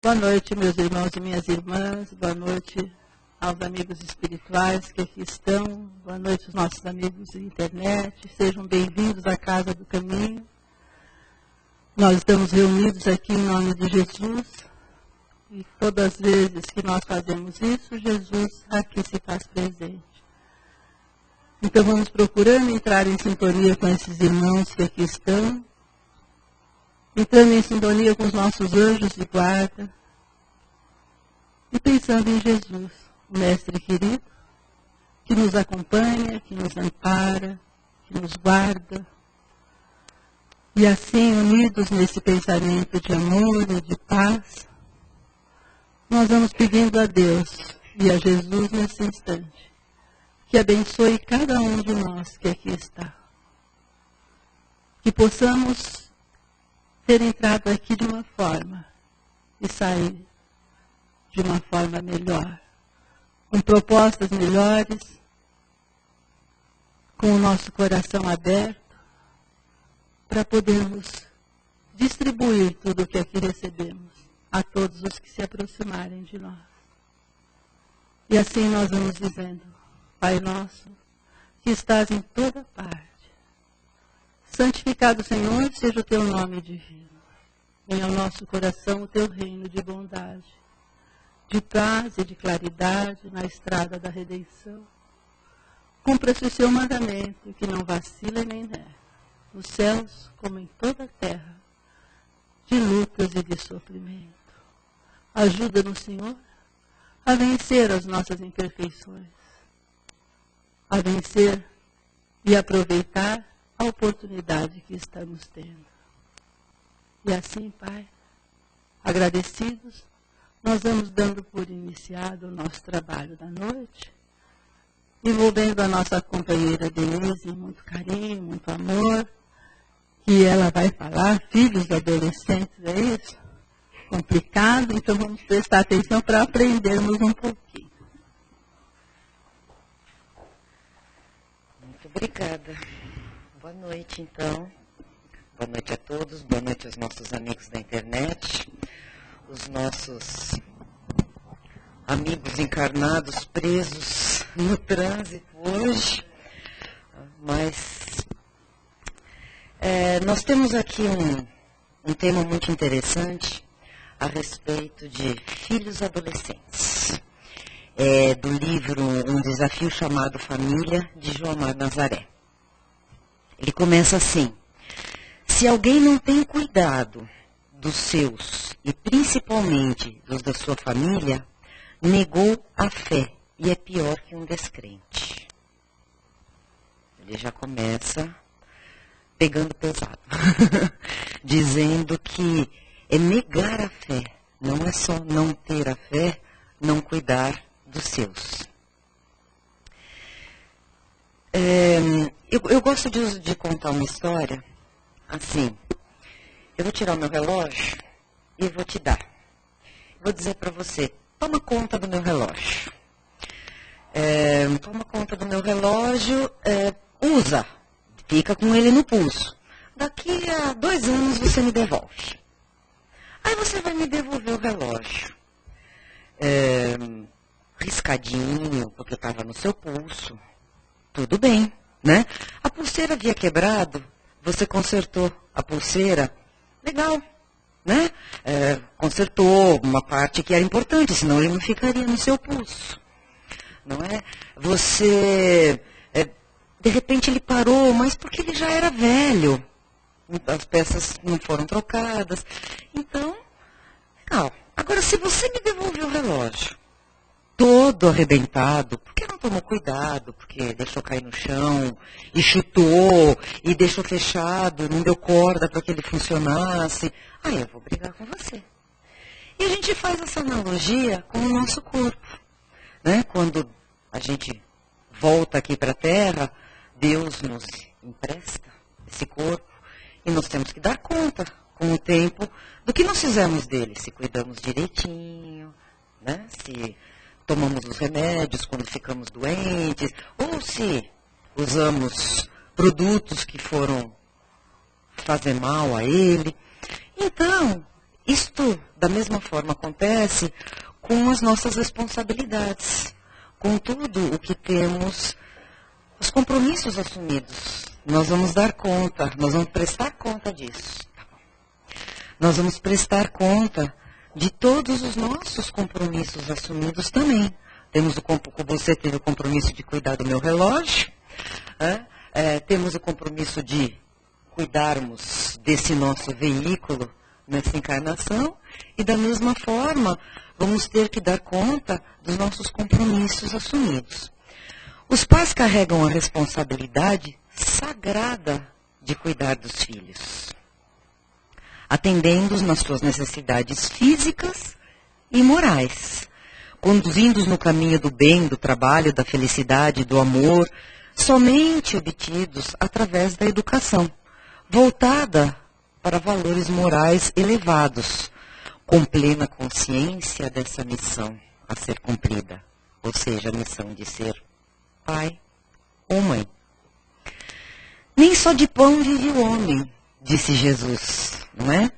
Boa noite, meus irmãos e minhas irmãs. Boa noite aos amigos espirituais que aqui estão. Boa noite aos nossos amigos da internet. Sejam bem-vindos à Casa do Caminho. Nós estamos reunidos aqui em nome de Jesus. E todas as vezes que nós fazemos isso, Jesus aqui se faz presente. Então vamos procurando entrar em sintonia com esses irmãos que aqui estão. Entrando em sintonia com os nossos anjos de guarda e pensando em Jesus, o Mestre querido, que nos acompanha, que nos ampara, que nos guarda. E assim, unidos nesse pensamento de amor e de paz, nós vamos pedindo a Deus e a Jesus nesse instante, que abençoe cada um de nós que aqui está. Que possamos ter entrado aqui de uma forma e sair de uma forma melhor, com propostas melhores, com o nosso coração aberto, para podermos distribuir tudo o que aqui recebemos a todos os que se aproximarem de nós. E assim nós vamos dizendo: Pai nosso, que estás em toda parte, santificado, Senhor, seja o teu nome divino. Venha ao nosso coração o teu reino de bondade, de paz e de claridade na estrada da redenção. Cumpra-se o seu mandamento, que não vacila nem nega, nos céus como em toda a terra, de lutas e de sofrimento. Ajuda-nos, Senhor, a vencer as nossas imperfeições, a vencer e aproveitar a oportunidade que estamos tendo. E assim, Pai, agradecidos, nós vamos dando por iniciado o nosso trabalho da noite, envolvendo a nossa companheira Denise, muito carinho, muito amor, que ela vai falar, filhos adolescentes, é isso? Complicado, então vamos prestar atenção para aprendermos um pouquinho. Muito obrigada. Boa noite, então. Boa noite a todos, boa noite aos nossos amigos da internet, os nossos amigos encarnados presos no trânsito hoje. Mas nós temos aqui um tema muito interessante a respeito de filhos adolescentes. Do livro Um Desafio Chamado Família, de Joamar Nazaré. Ele começa assim: se alguém não tem cuidado dos seus, e principalmente dos da sua família, negou a fé e é pior que um descrente. Ele já começa pegando pesado, dizendo que é negar a fé, não é só não ter a fé, não cuidar dos seus. Eu gosto de contar uma história assim. Eu vou tirar o meu relógio e vou te dar. Vou dizer para você: toma conta do meu relógio. Toma conta do meu relógio, usa, fica com ele no pulso. Daqui a 2 anos você me devolve. Aí você vai me devolver o relógio. Riscadinho, porque estava no seu pulso. Tudo bem, né? A pulseira havia quebrado, você consertou a pulseira, legal, né? Consertou uma parte que era importante, senão ele não ficaria no seu pulso, não é? Você, de repente ele parou, mas porque ele já era velho, as peças não foram trocadas, então, legal. Agora, se você me devolver o relógio todo arrebentado, porque não tomou cuidado, porque deixou cair no chão, e chutou, e deixou fechado, não deu corda para que ele funcionasse, aí eu vou brigar com você. E a gente faz essa analogia com o nosso corpo, né? Quando a gente volta aqui para a Terra, Deus nos empresta esse corpo, e nós temos que dar conta, com o tempo, do que nós fizemos dele, se cuidamos direitinho, né? Se tomamos os remédios quando ficamos doentes, ou se usamos produtos que foram fazer mal a ele. Então, Isto, da mesma forma, acontece com as nossas responsabilidades, com tudo o que temos, os compromissos assumidos. Nós vamos dar conta, nós vamos prestar conta disso. Nós vamos prestar conta de todos os nossos compromissos assumidos também. Você teve o compromisso de cuidar do meu relógio, temos o compromisso de cuidarmos desse nosso veículo nessa encarnação, e da mesma forma vamos ter que dar conta dos nossos compromissos assumidos. Os pais carregam a responsabilidade sagrada de cuidar dos filhos, atendendo-os nas suas necessidades físicas e morais, conduzindo-os no caminho do bem, do trabalho, da felicidade, do amor, somente obtidos através da educação, voltada para valores morais elevados, com plena consciência dessa missão a ser cumprida, ou seja, a missão de ser pai ou mãe. Nem só de pão vive o homem, disse Jesus, não é?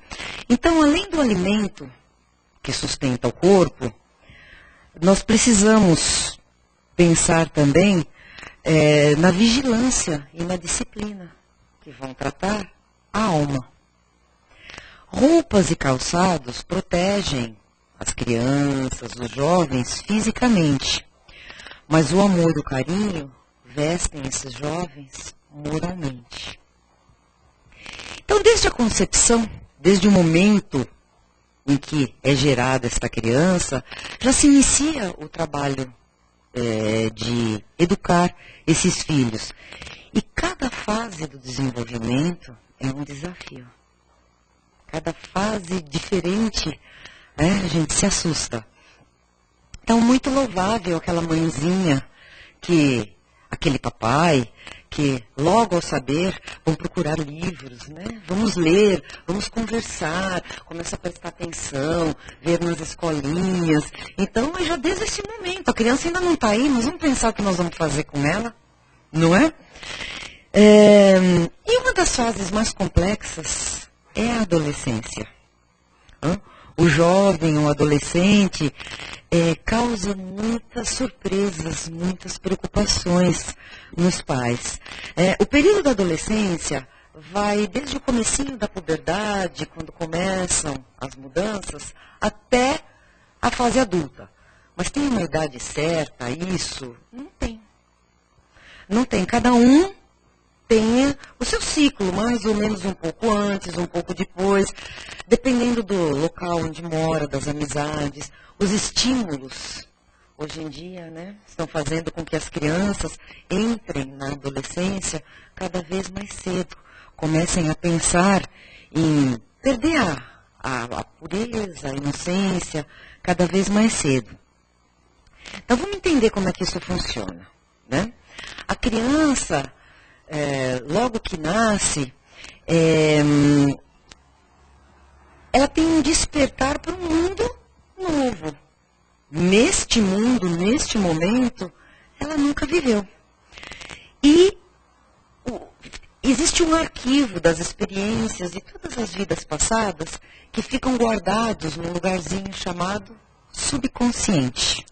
Então, além do alimento que sustenta o corpo, nós precisamos pensar também na vigilância e na disciplina, que vão tratar a alma. Roupas e calçados protegem as crianças, os jovens, fisicamente, mas o amor e o carinho vestem esses jovens moralmente. Então, desde a concepção, desde o momento em que é gerada esta criança, já se inicia o trabalho de educar esses filhos. E cada fase do desenvolvimento é um desafio. Cada fase diferente, a gente se assusta. Então, muito louvável aquela mãezinha, aquele papai, que logo ao saber vão procurar livros, né? Vamos ler, vamos conversar, começa a prestar atenção, ver nas escolinhas. Então, já desde esse momento, a criança ainda não está aí, nós vamos pensar o que nós vamos fazer com ela, não é? E uma das fases mais complexas é a adolescência. O jovem, o adolescente, causa muitas surpresas, muitas preocupações nos pais. O período da adolescência vai desde o comecinho da puberdade, quando começam as mudanças, até a fase adulta. Mas tem uma idade certa, isso? Não tem. Não tem. Cada um tem o seu ciclo, mais ou menos um pouco antes, um pouco depois, dependendo do local onde mora, das amizades, os estímulos, hoje em dia, né, estão fazendo com que as crianças entrem na adolescência cada vez mais cedo, comecem a pensar em perder a pureza, a inocência, cada vez mais cedo. Então, vamos entender como é que isso funciona, né? A criança, logo que nasce, ela tem um despertar para um mundo novo. Neste mundo, neste momento, ela nunca viveu. E existe um arquivo das experiências de todas as vidas passadas que ficam guardados num lugarzinho chamado subconsciente.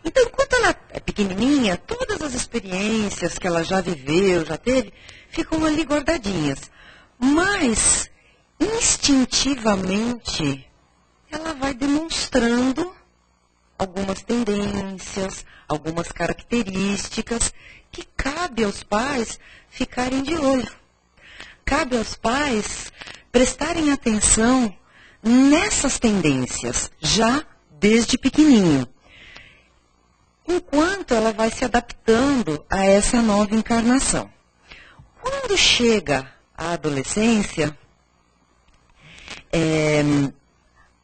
Então, enquanto ela é pequenininha, todas as experiências que ela já viveu, já teve, ficam ali guardadinhas. Mas, instintivamente, ela vai demonstrando algumas tendências, algumas características que cabe aos pais ficarem de olho. Cabe aos pais prestarem atenção nessas tendências, já desde pequenininho. Enquanto ela vai se adaptando a essa nova encarnação. Quando chega a adolescência,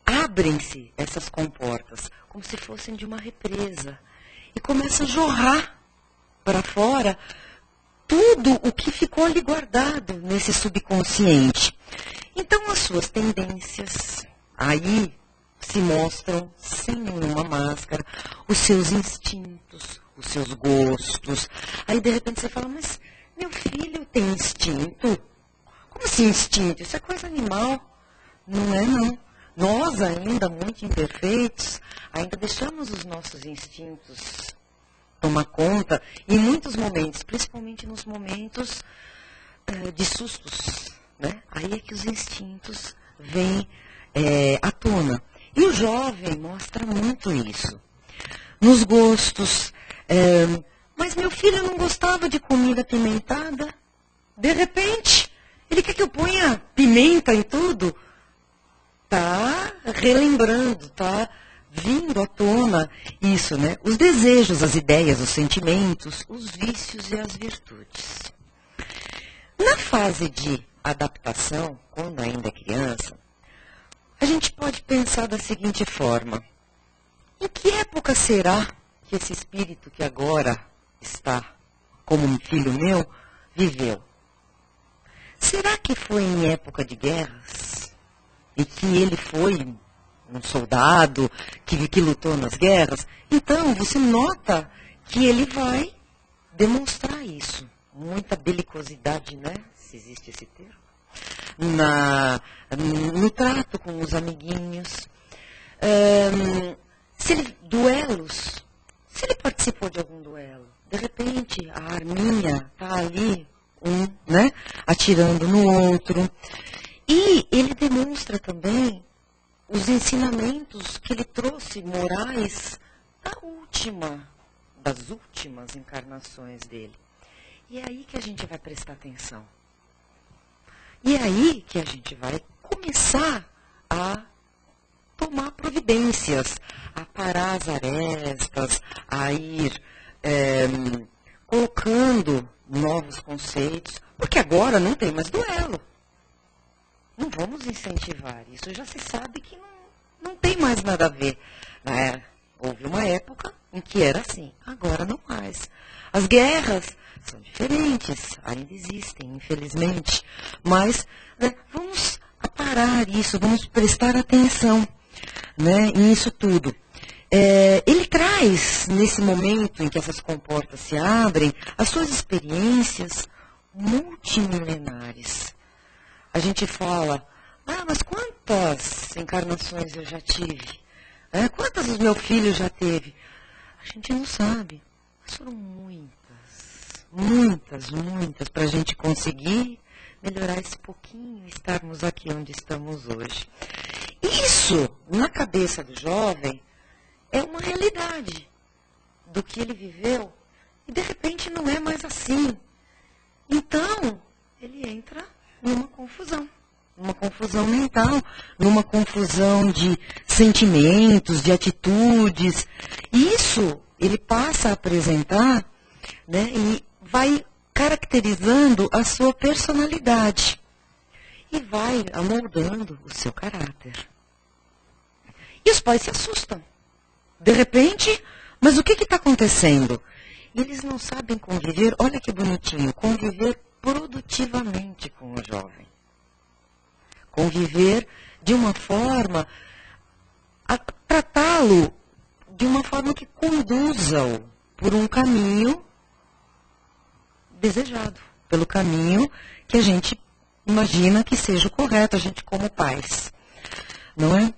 abrem-se essas comportas, como se fossem de uma represa, e começa a jorrar para fora tudo o que ficou ali guardado nesse subconsciente. Então, as suas tendências, aí se mostram sem nenhuma máscara, os seus instintos, os seus gostos. Aí, de repente, você fala, mas meu filho tem instinto? Como assim instinto? Isso é coisa animal. Não é, não. nós ainda muito imperfeitos, ainda deixamos os nossos instintos tomar conta em muitos momentos, principalmente nos momentos de sustos, né? Aí é que os instintos vêm à tona. E o jovem mostra muito isso. Nos gostos. Mas meu filho não gostava de comida apimentada. De repente, ele quer que eu ponha pimenta em tudo. Está relembrando, está vindo à tona isso, né? Os desejos, as ideias, os sentimentos, os vícios e as virtudes. Na fase de adaptação, quando ainda é criança, a gente pode pensar da seguinte forma: em que época será que esse espírito que agora está como um filho meu viveu? Será que foi em época de guerras? E que ele foi um soldado que lutou nas guerras? Então, você nota que ele vai demonstrar isso. Muita belicosidade, né? Se existe esse termo. No trato com os amiguinhos. Duelos. Se ele participou de algum duelo, de repente a arminha está ali, né, atirando no outro. E ele demonstra também os ensinamentos que ele trouxe morais das últimas encarnações dele. E é aí que a gente vai prestar atenção. E é aí que a gente vai começar a tomar providências, a parar as arestas, a ir colocando novos conceitos, porque agora não tem mais duelo. Não vamos incentivar. Isso já se sabe que não tem mais nada a ver. Houve uma época em que era assim, agora não mais. As guerras são diferentes, ainda existem, infelizmente. Mas vamos parar isso, vamos prestar atenção, né, nisso tudo. Ele traz, nesse momento em que essas comportas se abrem, as suas experiências multimilenares. A gente fala, mas quantas encarnações eu já tive? Quantas o meu filho já teve? A gente não sabe. Mas foram muitas, para a gente conseguir melhorar esse pouquinho e estarmos aqui onde estamos hoje. Isso, na cabeça do jovem, é uma realidade do que ele viveu e, de repente, não é mais assim. Então, ele entra numa confusão mental, numa confusão de sentimentos, de atitudes. Isso ele passa a apresentar, né, e vai caracterizando a sua personalidade e vai amoldando o seu caráter. E os pais se assustam. De repente, mas o que está acontecendo? Eles não sabem conviver, olha que bonitinho, conviver produtivamente com o jovem. Conviver de uma forma, a tratá-lo de uma forma que conduza-o por um caminho desejado, pelo caminho que a gente imagina que seja o correto, a gente como pais. Não é?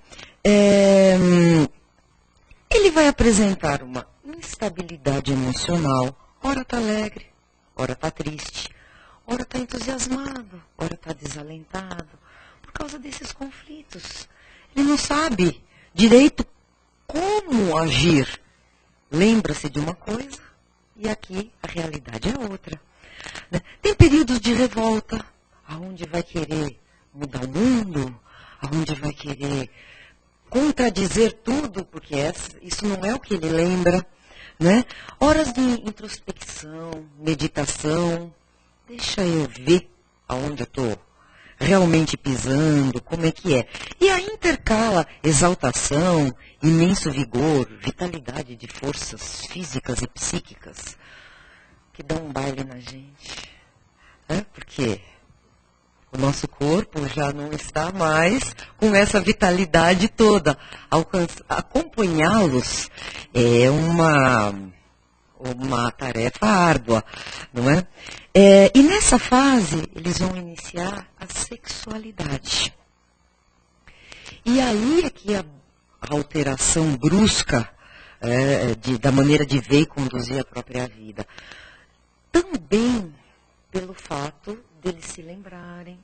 Ele vai apresentar uma instabilidade emocional. Ora está alegre, ora está triste, ora está entusiasmado, ora está desalentado, por causa desses conflitos. Ele não sabe direito como agir. Lembra-se de uma coisa e aqui a realidade é outra. Né? Tem períodos de revolta, aonde vai querer mudar o mundo, aonde vai querer contradizer tudo, porque isso não é o que ele lembra. Né? Horas de introspecção, meditação, deixa eu ver aonde eu estou realmente pisando, como é que é. E aí intercala exaltação, imenso vigor, vitalidade de forças físicas e psíquicas, que dão um baile na gente. Porque o nosso corpo já não está mais com essa vitalidade toda. Acompanhá-los é uma tarefa árdua, não é? E nessa fase, eles vão iniciar a sexualidade. E aí é que a alteração brusca da maneira de ver e conduzir a própria vida. Também pelo fato deles se lembrarem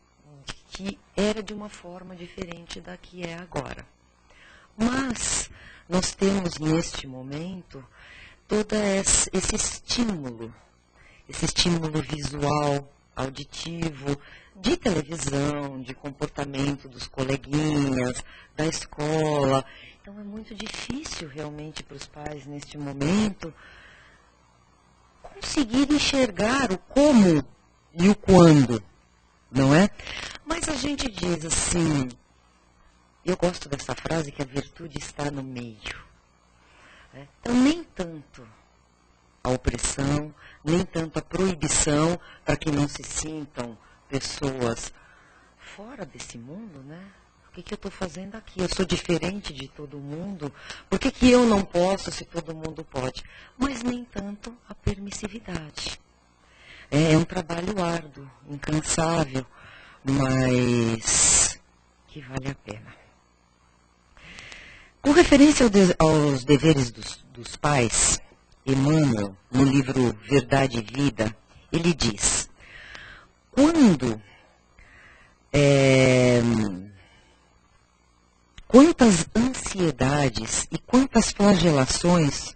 de que era de uma forma diferente da que é agora. Mas nós temos neste momento todo esse estímulo visual, auditivo, de televisão, de comportamento dos coleguinhas, da escola. Então é muito difícil realmente para os pais neste momento conseguir enxergar o como e o quando, não é? Mas a gente diz assim, eu gosto dessa frase que a virtude está no meio. Então nem tanto a opressão, nem tanto a proibição para que não se sintam pessoas fora desse mundo, né? O que eu estou fazendo aqui? Eu sou diferente de todo mundo. Por que eu não posso se todo mundo pode? Mas nem tanto a permissividade. É um trabalho árduo, incansável, mas que vale a pena. Com referência aos deveres dos pais, Emmanuel, no livro Verdade e Vida, ele diz, quantas ansiedades e quantas flagelações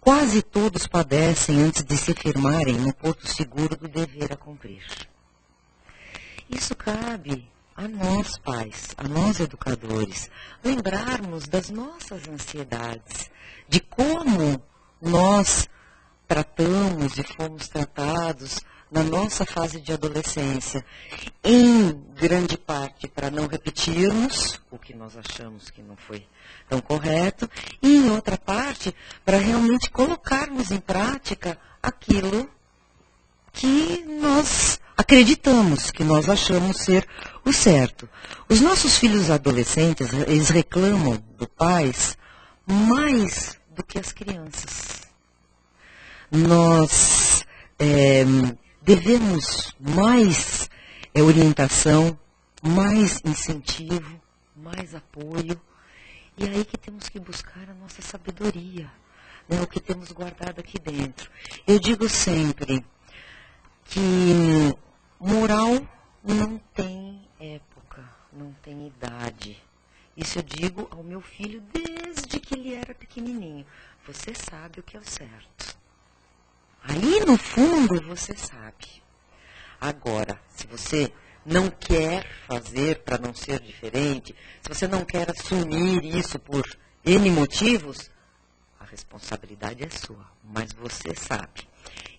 quase todos padecem antes de se firmarem no porto seguro do dever a cumprir. Isso cabe a nós, pais, a nós, educadores, lembrarmos das nossas ansiedades, de como nós tratamos e fomos tratados na nossa fase de adolescência, em grande parte para não repetirmos o que nós achamos que não foi tão correto, e em outra parte para realmente colocarmos em prática aquilo que nós acreditamos, que nós achamos ser o certo. Os nossos filhos adolescentes, eles reclamam dos pais mais do que as crianças. Nós devemos mais orientação, mais incentivo, mais apoio. E é aí que temos que buscar a nossa sabedoria, né, o que temos guardado aqui dentro. Eu digo sempre que moral não tem época, não tem idade. Isso eu digo ao meu filho desde que ele era pequenininho. Você sabe o que é o certo. Aí, no fundo, você sabe. Agora, se você não quer fazer para não ser diferente, se você não quer assumir isso por N motivos, a responsabilidade é sua, mas você sabe.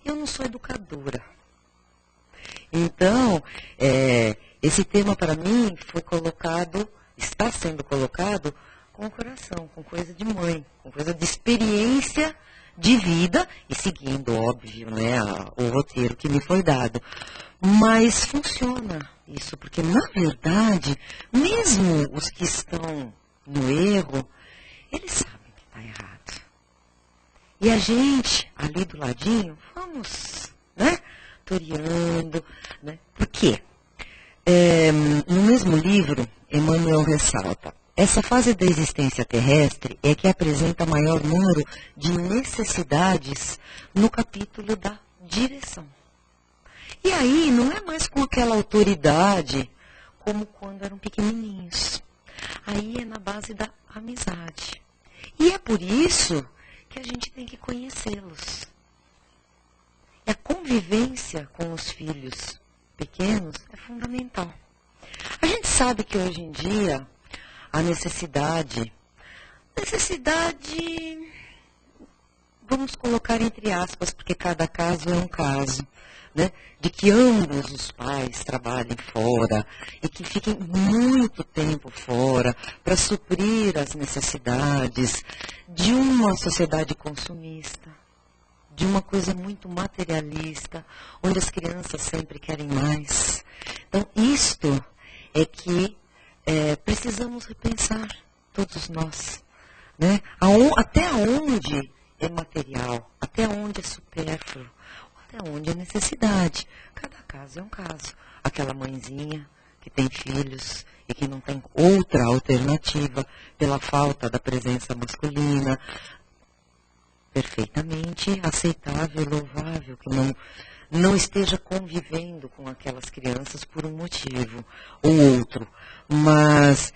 Eu não sou educadora. Então, esse tema para mim foi colocado, está sendo colocado com o coração, com coisa de mãe, com coisa de experiência de vida e seguindo, óbvio, né, o roteiro que me foi dado. Mas funciona isso, porque, na verdade, mesmo os que estão no erro, eles sabem que está errado. E a gente, ali do ladinho, vamos, né, toreando, né? Por quê? No mesmo livro, Emmanuel ressalta, essa fase da existência terrestre é que apresenta maior número de necessidades no capítulo da direção. E aí não é mais com aquela autoridade como quando eram pequenininhos. Aí é na base da amizade. E é por isso que a gente tem que conhecê-los. E a convivência com os filhos pequenos é fundamental. A gente sabe que hoje em dia a necessidade, vamos colocar entre aspas, porque cada caso é um caso, né? De que ambos os pais trabalhem fora e que fiquem muito tempo fora para suprir as necessidades de uma sociedade consumista, de uma coisa muito materialista, onde as crianças sempre querem mais. Então, isto é que precisamos repensar, todos nós, né? Até onde é material, até onde é supérfluo, até onde é necessidade. Cada caso é um caso. Aquela mãezinha que tem filhos e que não tem outra alternativa pela falta da presença masculina. Perfeitamente aceitável, louvável, que não esteja convivendo com aquelas crianças por um motivo ou outro. Mas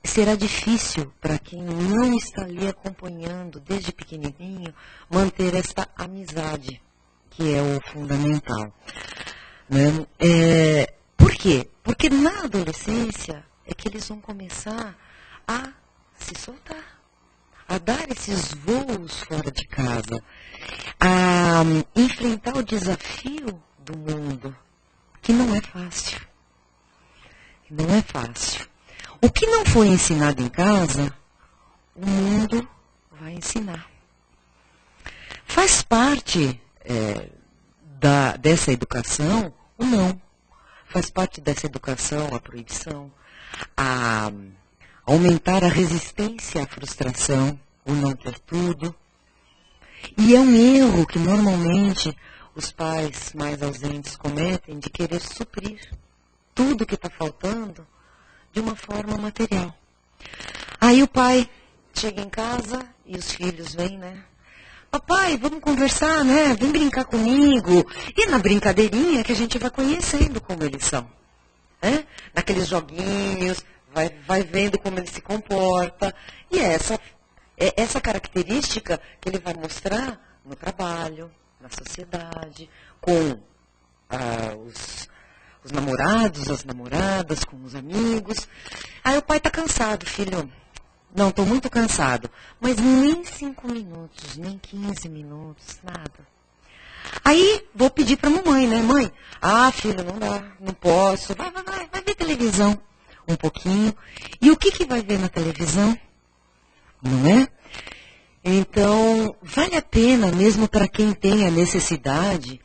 será difícil para quem não está ali acompanhando desde pequenininho manter esta amizade, que é o fundamental. Né? Por quê? Porque na adolescência é que eles vão começar a se soltar, a dar esses voos fora de casa, a enfrentar o desafio do mundo, que não é fácil. Não é fácil. O que não foi ensinado em casa, o mundo vai ensinar. Faz parte dessa educação o não. Faz parte dessa educação a proibição, a aumentar a resistência à frustração, o não ter tudo. E é um erro que normalmente os pais mais ausentes cometem de querer suprir tudo que está faltando de uma forma material. Aí o pai chega em casa e os filhos vêm, né? Papai, vamos conversar, né? Vem brincar comigo. E na brincadeirinha que a gente vai conhecendo como eles são. Né? Naqueles joguinhos, vai vendo como ele se comporta. E é essa característica que ele vai mostrar no trabalho, na sociedade, com os namorados, as namoradas, com os amigos. Aí o pai está cansado, filho. Não, estou muito cansado. Mas nem 5 minutos, nem 15 minutos, nada. Aí vou pedir para a mamãe, né? Mãe, filho, não dá, não posso. Vai ver televisão um pouquinho. E o que vai ver na televisão? Não é? Então, vale a pena, mesmo para quem tem a necessidade,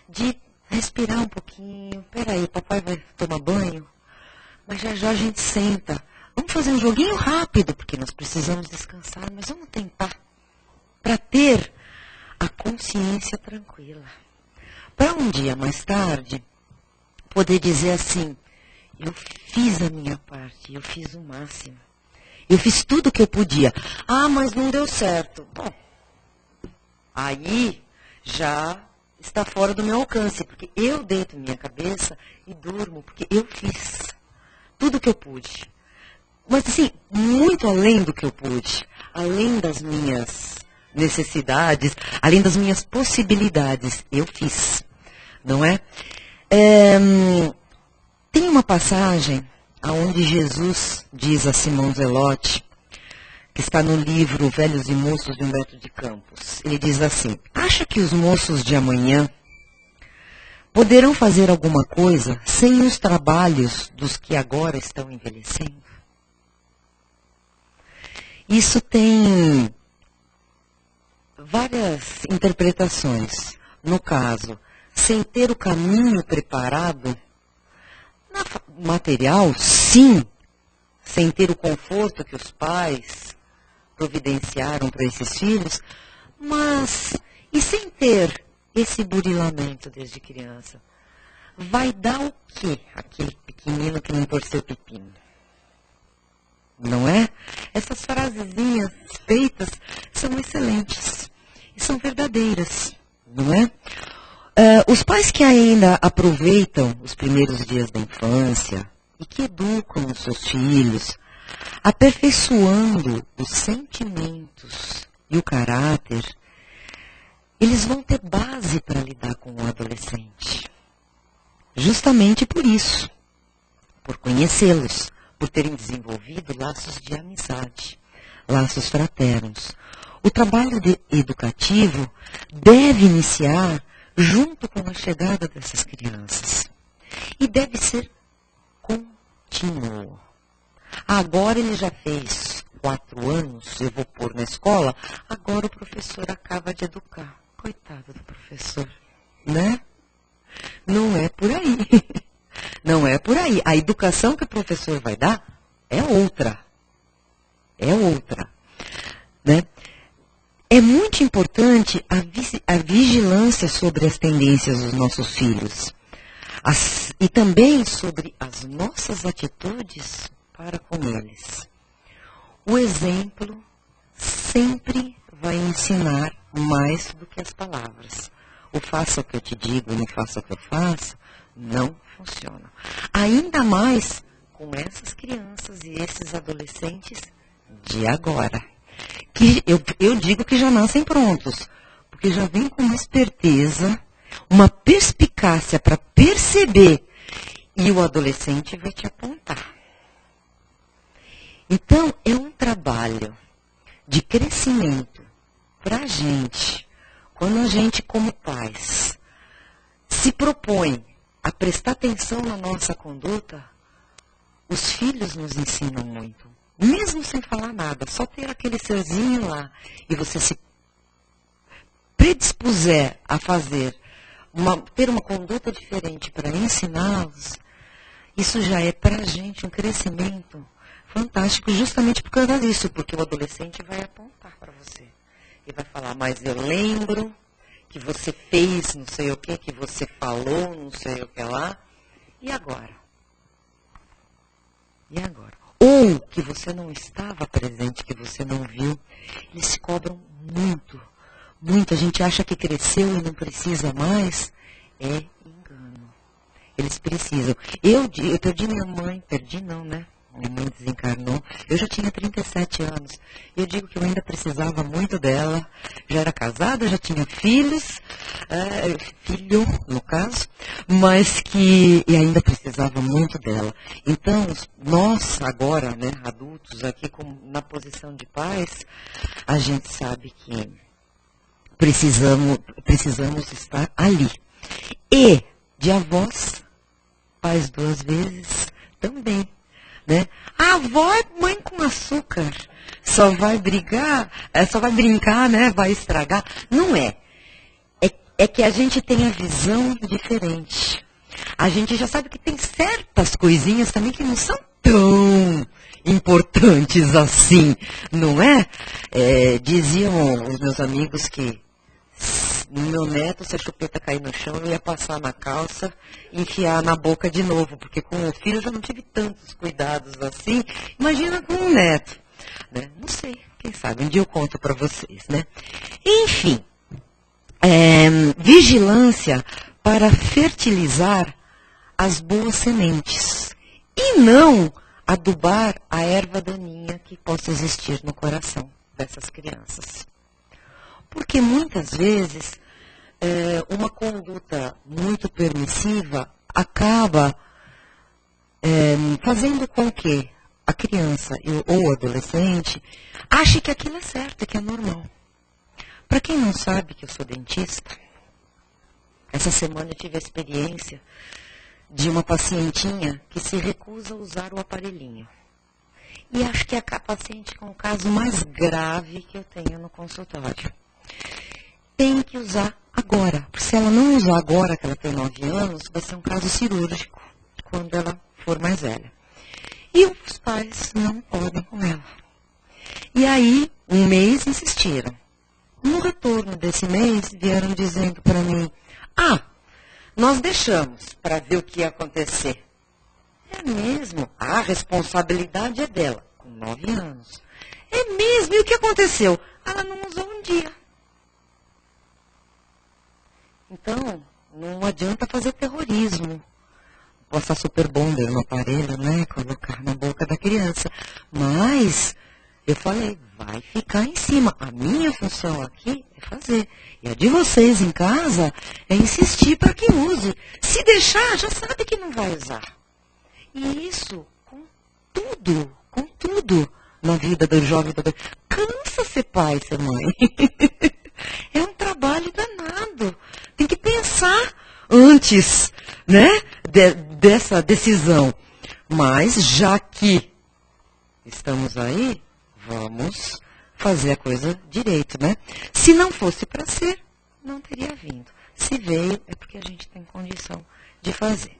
de respirar um pouquinho. Peraí, papai vai tomar banho? Mas já a gente senta. Vamos fazer um joguinho rápido, porque nós precisamos descansar, mas vamos tentar. Para ter a consciência tranquila. Para um dia mais tarde, poder dizer assim, eu fiz a minha parte, eu fiz o máximo. Eu fiz tudo o que eu podia. Mas não deu certo. Bom, aí já está fora do meu alcance, porque eu deito minha cabeça e durmo, porque eu fiz tudo o que eu pude. Mas assim, muito além do que eu pude, além das minhas necessidades, além das minhas possibilidades, eu fiz, não é? Tem uma passagem onde Jesus diz a Simão Zelote, que está no livro Velhos e Moços de Humberto de Campos. Ele diz assim, acha que os moços de amanhã poderão fazer alguma coisa sem os trabalhos dos que agora estão envelhecendo? Isso tem várias interpretações. No caso, sem ter o caminho preparado, material, sim, sem ter o conforto que os pais providenciaram para esses filhos, mas e sem ter esse burilamento desde criança? Vai dar o quê aquele pequenino que não torceu pepino? Não é? Essas frasezinhas feitas são excelentes e são verdadeiras, não é? Os pais que ainda aproveitam os primeiros dias da infância e que educam os seus filhos, aperfeiçoando os sentimentos e o caráter, eles vão ter base para lidar com o adolescente. Justamente por isso, por conhecê-los, por terem desenvolvido laços de amizade, laços fraternos. O trabalho educativo deve iniciar junto com a chegada dessas crianças. E deve ser contínuo. Agora ele já fez 4 anos, eu vou pôr na escola, agora o professor acaba de educar. Coitado do professor, né? Não é por aí. Não é por aí. A educação que o professor vai dar é outra. É outra. Né? É muito importante a vigilância sobre as tendências dos nossos filhos. E também sobre as nossas atitudes para com eles. O exemplo sempre vai ensinar mais do que as palavras. O faça o que eu te digo e não faça o que eu faço, não funciona. Ainda mais com essas crianças e esses adolescentes de agora. Que eu digo que já nascem prontos, porque já vem com uma esperteza, uma perspicácia para perceber, e o adolescente vai te apontar. Então, é um trabalho de crescimento para a gente, quando a gente, como pais, se propõe a prestar atenção na nossa conduta, os filhos nos ensinam muito. Mesmo sem falar nada, só ter aquele serzinho lá e você se predispuser a ter uma conduta diferente para ensiná-los, isso já é para a gente um crescimento fantástico, justamente por causa disso, porque o adolescente vai apontar para você e vai falar, mas eu lembro que você fez não sei o que você falou, não sei o que lá, e agora? E agora? Ou que você não estava presente, que você não viu. Eles se cobram muito, muito. A gente acha que cresceu e não precisa mais. É engano. Eles precisam. Eu perdi minha mãe, perdi não, né? Minha mãe desencarnou. Eu já tinha 37 anos. Eu digo que eu ainda precisava muito dela. Já era casada, já tinha filhos, filho, no caso, mas que e ainda precisava muito dela. Então, nós agora, né, adultos aqui, na posição de pais, a gente sabe que precisamos estar ali. E de avós, pais 2 vezes, também. Né? A avó é mãe com açúcar, só vai brigar, só vai brincar, né? Vai estragar. Não é. É que a gente tem a visão diferente. A gente já sabe que tem certas coisinhas também que não são tão importantes assim, não é? Diziam os meus amigos que no meu neto, se a chupeta cair no chão, eu ia passar na calça e enfiar na boca de novo, porque com o filho eu já não tive tantos cuidados assim. Imagina com um neto. Né? Não sei, quem sabe, um dia eu conto para vocês. Né? Enfim, vigilância para fertilizar as boas sementes e não adubar a erva daninha que possa existir no coração dessas crianças. Porque muitas vezes uma conduta muito permissiva acaba fazendo com que a criança ou o adolescente ache que aquilo é certo, que é normal. Para quem não sabe que eu sou dentista, essa semana eu tive a experiência de uma pacientinha que se recusa a usar o aparelhinho. E acho que é a paciente com o caso mais grave que eu tenho no consultório. Tem que usar agora. Porque se ela não usar agora, que ela tem 9 anos, vai ser um caso cirúrgico quando ela for mais velha. E os pais não podem com ela. E aí, um mês insistiram. No retorno desse mês, vieram dizendo para mim, nós deixamos para ver o que ia acontecer. É mesmo? A responsabilidade é dela, com 9 anos. É mesmo? E o que aconteceu? Ela não usou um dia. Então, não adianta fazer terrorismo. Passar super bonder no aparelho, né? Colocar na boca da criança. Mas, eu falei, vai ficar em cima. A minha função aqui é fazer. E a de vocês em casa é insistir para que use. Se deixar, já sabe que não vai usar. E isso, com tudo na vida do jovem. Cansa ser pai, ser mãe. É um trabalho danado. Tem que pensar antes, né, dessa decisão. Mas, já que estamos aí, vamos fazer a coisa direito, né? Se não fosse para ser, não teria vindo. Se veio, é porque a gente tem condição de fazer.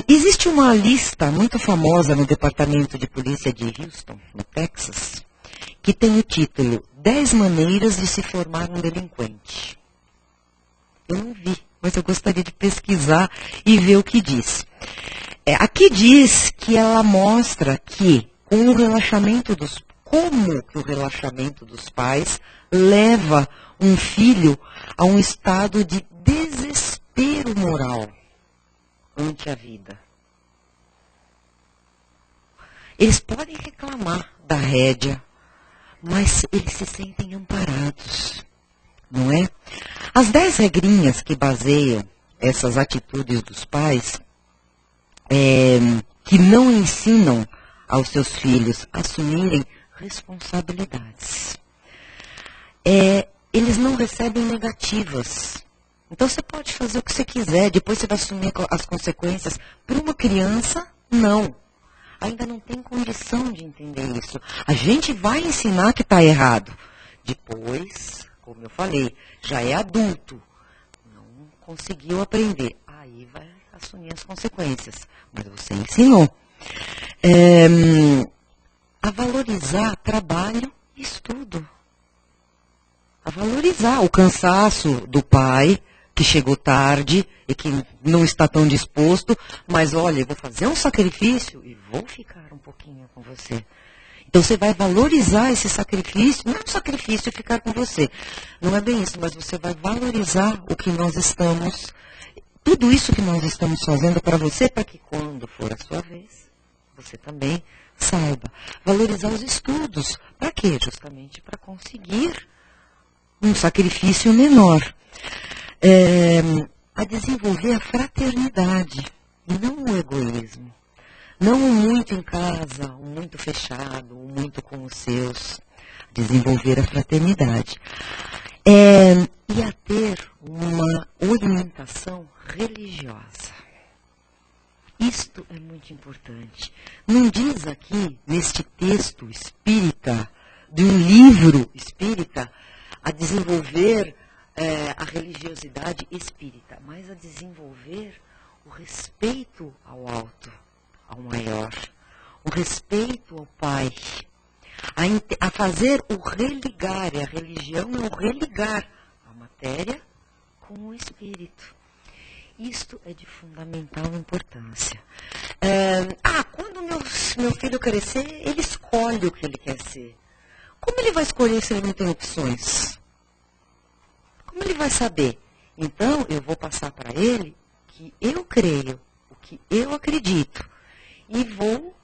Existe uma lista muito famosa no Departamento de Polícia de Houston, no Texas, que tem o título 10 maneiras de se formar um delinquente. Eu não vi mas eu gostaria de pesquisar e ver o que diz. Aqui diz que ela mostra que com o relaxamento como que o relaxamento dos pais leva um filho a um estado de desespero moral ante a vida. Eles podem reclamar da rédea, mas eles se sentem amparados, não é? As 10 regrinhas que baseiam essas atitudes dos pais, que não ensinam aos seus filhos a assumirem responsabilidades. Eles não recebem negativas. Então você pode fazer o que você quiser, depois você vai assumir as consequências. Para uma criança, não. Ainda não tem condição de entender isso. A gente vai ensinar que está errado. Depois, como eu falei, já é adulto. Não conseguiu aprender. Aí vai assumir as consequências. Mas você ensinou. A valorizar trabalho e estudo. A valorizar o cansaço do pai, que chegou tarde e que não está tão disposto, mas olha, eu vou fazer um sacrifício e vou ficar um pouquinho com você. Então você vai valorizar esse sacrifício, não é um sacrifício ficar com você, não é bem isso, mas você vai valorizar o que nós estamos, tudo isso que nós estamos fazendo para você, para que quando for a sua vez, você também saiba. Valorizar os estudos, para quê? Justamente para conseguir um sacrifício menor. A desenvolver a fraternidade e não o egoísmo. Não o muito em casa, o muito fechado, o muito com os seus. Desenvolver a fraternidade. E a ter uma orientação religiosa. Isto é muito importante. Não diz aqui, neste texto espírita, de um livro espírita, a desenvolver a religiosidade espírita, mas a desenvolver o respeito ao alto, ao maior, o respeito ao Pai, a fazer o religar, e a religião é o religar a matéria com o espírito. Isto é de fundamental importância. Quando meu filho crescer, ele escolhe o que ele quer ser. Como ele vai escolher se ele não tem opções? Como ele vai saber? Então, eu vou passar para ele que eu creio, o que eu acredito, e vou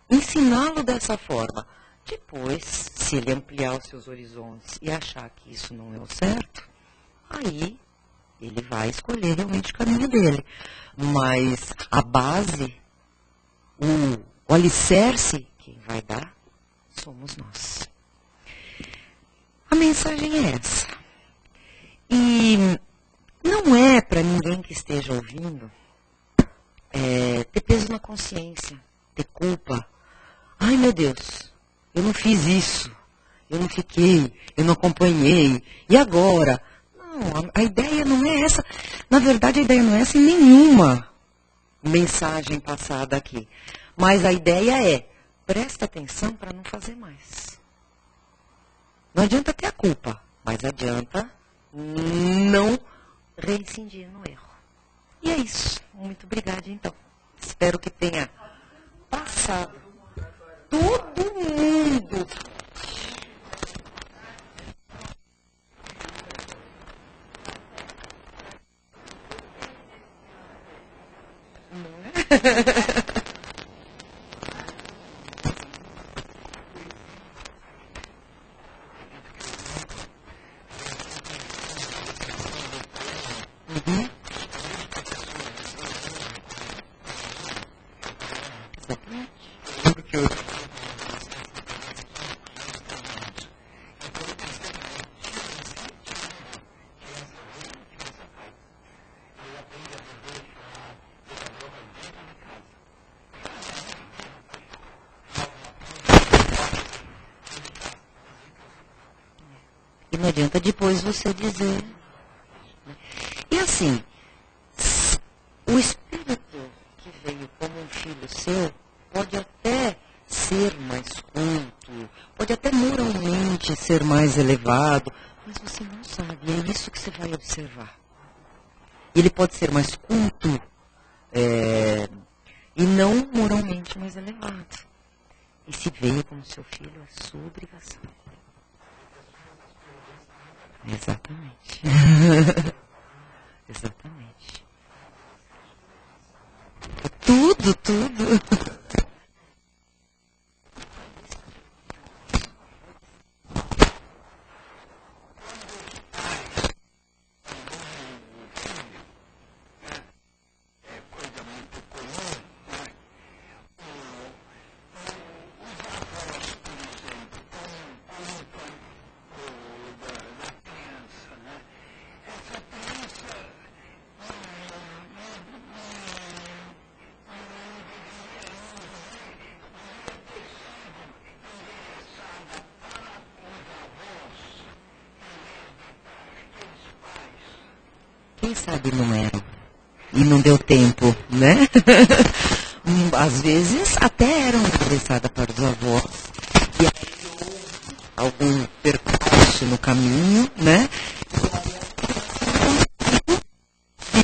ensiná-lo dessa forma. Depois, se ele ampliar os seus horizontes e achar que isso não é o certo, aí ele vai escolher realmente o caminho dele. Mas a base, o alicerce, quem vai dar, somos nós. A mensagem é essa. E não é para ninguém que esteja ouvindo ter peso na consciência, ter culpa. Ai, meu Deus, eu não fiz isso, eu não fiquei, eu não acompanhei, e agora? Não, a ideia não é essa. Na verdade, a ideia não é essa em nenhuma mensagem passada aqui. Mas a ideia é, presta atenção para não fazer mais. Não adianta ter a culpa, mas adianta não reincidir no erro. E é isso. Muito obrigada, então. Espero que tenha passado. Todo mundo. E não adianta depois você dizer. E assim, o espírito que veio como um filho seu pode até ser mais culto, pode até moralmente ser mais elevado, mas você não sabe, é isso que você vai observar. Ele pode ser mais culto e não moralmente mais elevado. E se veio como seu filho, é sua obrigação. Exatamente. Exatamente. Tudo, tudo. Quem sabe não eram. E não deu tempo, né? Às vezes até eram interessadas para os avós. E aí houve algum percurso no caminho, né?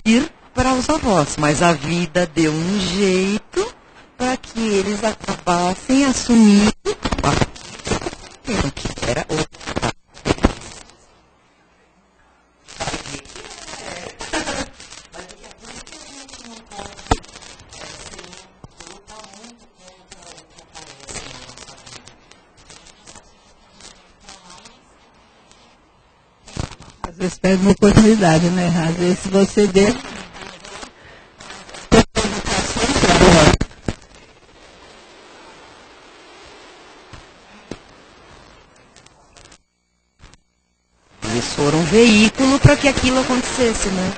Ir para os avós. Mas a vida deu um jeito para que eles acabassem assumindo que era o Às vezes perde uma oportunidade, né? Às vezes se você der eles foram um veículo para que aquilo acontecesse, né?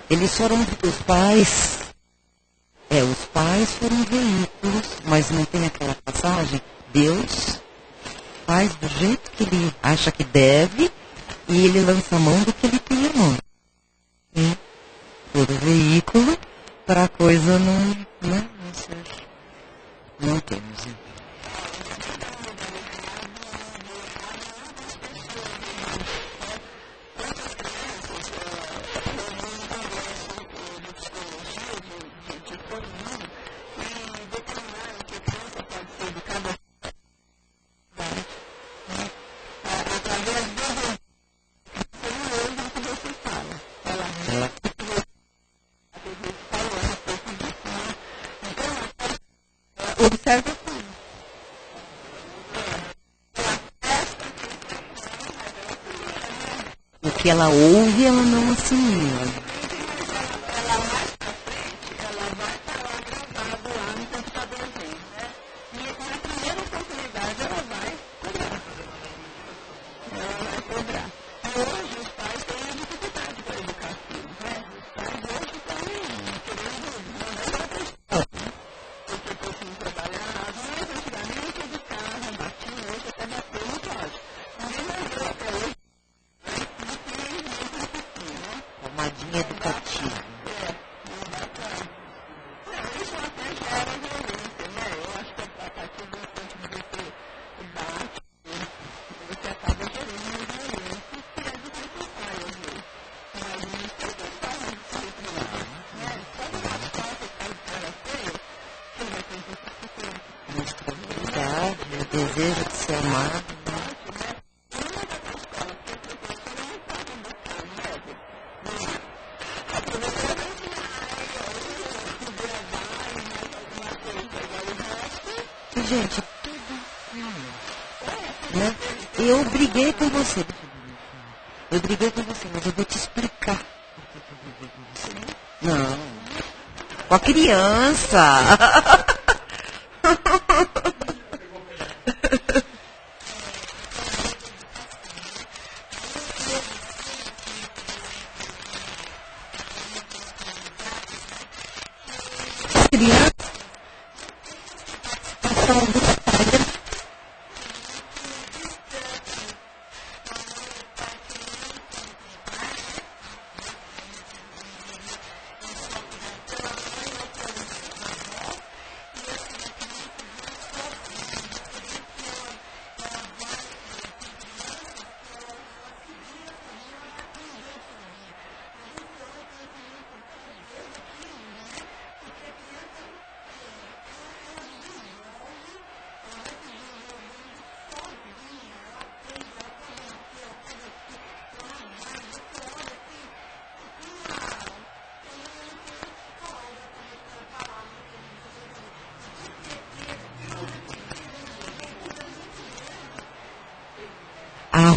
Eles foram os pais. Os pais foram veículos, mas não tem aquela passagem? Deus faz do jeito que ele acha que deve e ele lança a mão do que ele tem a mão. E todo veículo para a coisa não ser. Não temos. observa tudo. O que ela ouve, ela não assimila. Pomadinha educativa. Responsabilidade, o desejo de ser amado. Gente, tudo né? Eu briguei com você. Eu briguei com você, mas eu vou te explicar. Não. Com a criança.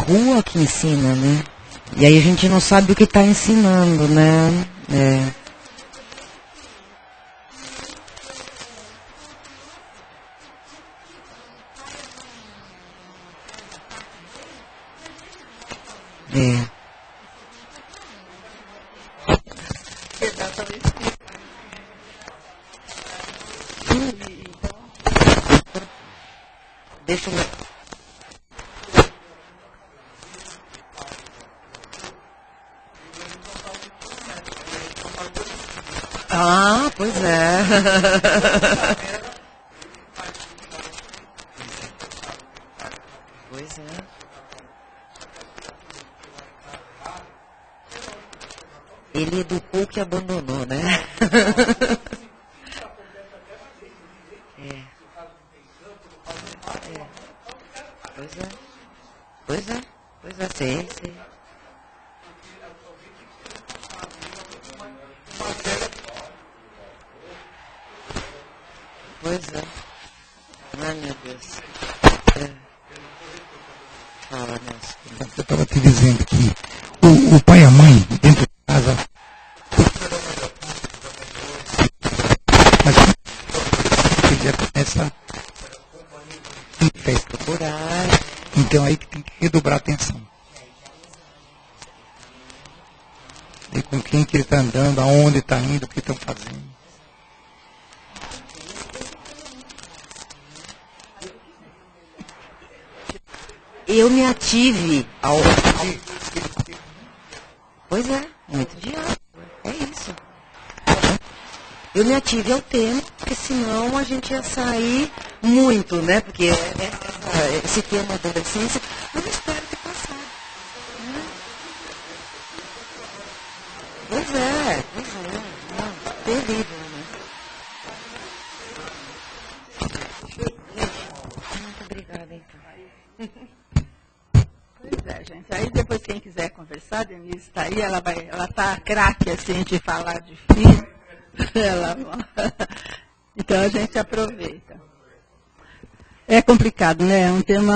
rua que ensina, né? E aí a gente não sabe o que está ensinando, né? Deixa eu... Ah, pois é. Pois é. Ele educou que abandonou, né? Pois é. Pois é. Pois é, sei. Pois é. Ai, meu Deus. Fala, Nelson. Eu estava te dizendo que o pai e a mãe, dentro de casa, mas ele já começa em festa. Então aí que tem que redobrar a atenção. E com quem que ele está andando, aonde está indo, o que estão fazendo. Eu me ative ao... Pois é, muito diálogo. É isso. Eu me ative ao tema, porque senão a gente ia sair muito, né? Porque esse tema da adolescência, eu não espero ter passado. Né? Pois é. Não, terrível, né? Muito obrigada, então. Pois é, gente. Aí depois quem quiser conversar, a Denise está aí, ela está craque assim de falar de filho. Então a gente aproveita. É complicado, né? É um tema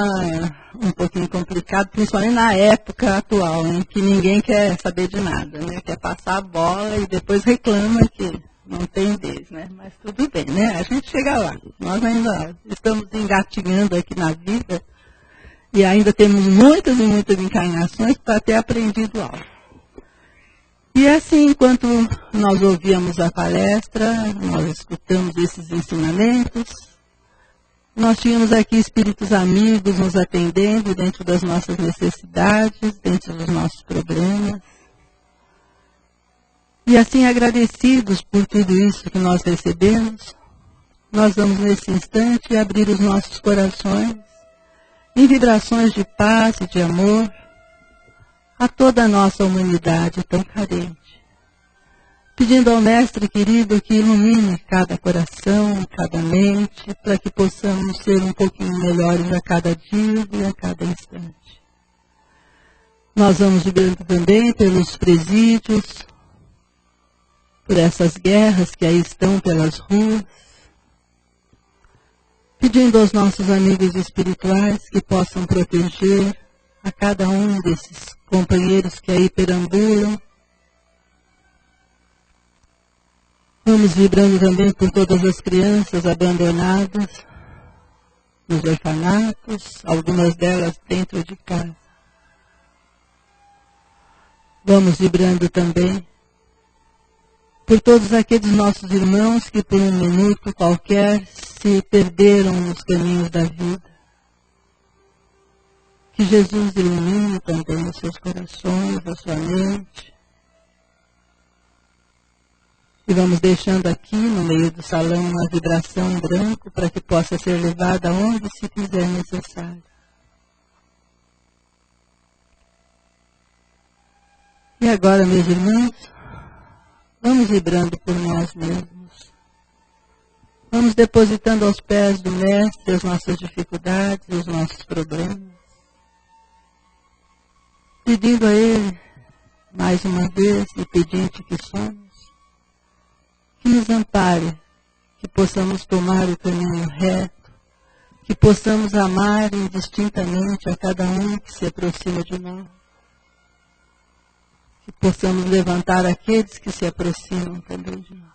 um pouquinho complicado, principalmente na época atual, em que ninguém quer saber de nada, né? Quer passar a bola e depois reclama que não tem vez, né? Mas tudo bem, né? A gente chega lá. Nós ainda estamos engatinhando aqui na vida e ainda temos muitas e muitas encarnações para ter aprendido algo. E assim, enquanto nós ouvíamos a palestra, nós escutamos esses ensinamentos, nós tínhamos aqui espíritos amigos nos atendendo dentro das nossas necessidades, dentro dos nossos problemas. E assim, agradecidos por tudo isso que nós recebemos, nós vamos nesse instante abrir os nossos corações em vibrações de paz e de amor a toda a nossa humanidade tão carente, pedindo ao Mestre querido que ilumine cada coração, cada mente, para que possamos ser um pouquinho melhores a cada dia e a cada instante. Nós vamos vibrando também pelos presídios, por essas guerras que aí estão pelas ruas, pedindo aos nossos amigos espirituais que possam proteger a cada um desses companheiros que aí perambulam. Vamos vibrando também por todas as crianças abandonadas nos orfanatos, algumas delas dentro de casa. Vamos vibrando também por todos aqueles nossos irmãos que por um minuto qualquer se perderam nos caminhos da vida. Que Jesus ilumine também os seus corações, a sua mente. E vamos deixando aqui no meio do salão uma vibração em branco para que possa ser levada aonde se fizer necessário. E agora, meus irmãos, vamos vibrando por nós mesmos. Vamos depositando aos pés do Mestre as nossas dificuldades, os nossos problemas. Pedindo a Ele, mais uma vez, e pedinte que somos, que nos ampare, que possamos tomar o caminho reto, que possamos amar indistintamente a cada um que se aproxima de nós, que possamos levantar aqueles que se aproximam também de nós.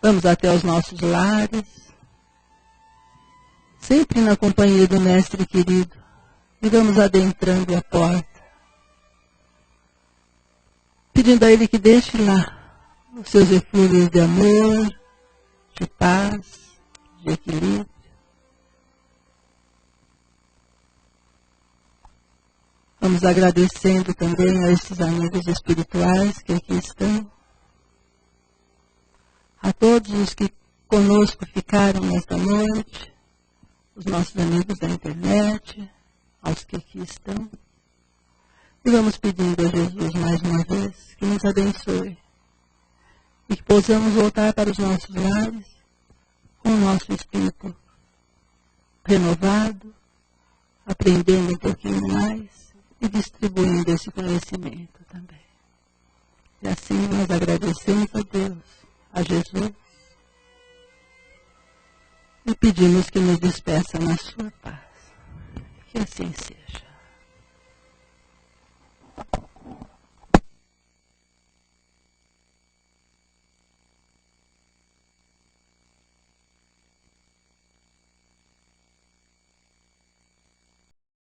Vamos até os nossos lares, sempre na companhia do Mestre querido, e vamos adentrando a porta, pedindo a Ele que deixe lá os seus eflúvios de amor, de paz, de equilíbrio. Vamos agradecendo também a esses amigos espirituais que aqui estão, a todos os que conosco ficaram nesta noite, os nossos amigos da internet, aos que aqui estão. E vamos pedindo a Jesus mais uma vez que nos abençoe e que possamos voltar para os nossos lares com o nosso espírito renovado, aprendendo um pouquinho mais e distribuindo esse conhecimento também. E assim nós agradecemos a Deus, a Jesus, e pedimos que nos despeça na sua paz. Que assim seja.